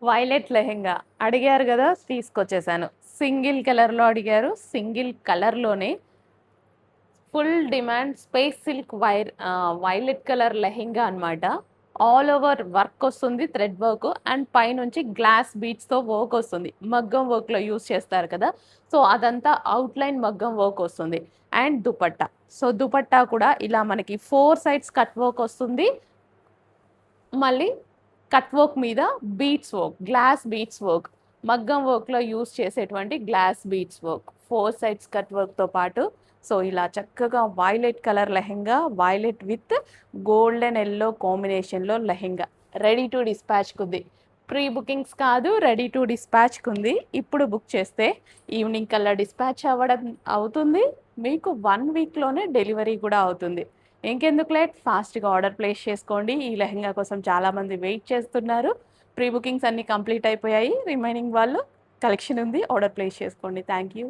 Violet lehenga అడిగారు కదా, తీసుకొచ్చేసాను. Single కలర్‌లో అడిగారు. సింగిల్ కలర్‌లోనే full demand space silk violet colour lehenga అనమాట. ఆల్ ఓవర్ వర్క్ వస్తుంది. థ్రెడ్ వర్క్ అండ్ పైనుంచి గ్లాస్ బీడ్స్‌తో వర్క్ వస్తుంది. మగ్గం వర్క్‌లో యూజ్ చేస్తారు కదా! సో, అదంతా అవుట్‌లైన్ మగ్గం వర్క్ వస్తుంది. అండ్ దుపట్టా. సో, దుపట్టా కూడా ఇలా మనకి 4 సైడ్స్ కట్ వర్క్ వస్తుంది. మళ్ళీ కట్ వర్క్ మీద beads work, glass beads work, మగ్గం వర్క్‌లో యూజ్ చేసేటువంటి glass beads work, 4 sides cut వర్క్‌తో పాటు సో, ఇలా చక్కగా violet colour lehenga, violet with golden yellow కాంబినేషన్‌లో లెహెంగా రెడీ టు డిస్పాచ్‌కుంది. ప్రీ బుకింగ్స్ కాదు, రెడీ టు డిస్పాచ్‌కుంది. ఇప్పుడు బుక్ చేస్తే ఈవినింగ్ కల్లా డిస్పాచ్ అవ్వడం అవుతుంది. మీకు 1 వీక్‌లోనే డెలివరీ కూడా అవుతుంది. ఇంకెందుకు లేట్ ఫాస్ట్‌గా ఆర్డర్ ప్లేస్ చేసుకోండి. ఈ లెహెంగా కోసం చాలామంది వెయిట్ చేస్తున్నారు. ప్రీ బుకింగ్స్ అన్నీ కంప్లీట్ అయిపోయాయి. రిమైనింగ్ వాళ్ళు కలెక్షన్ ఉంది. ఆర్డర్ ప్లేస్ చేసుకోండి. Thank you.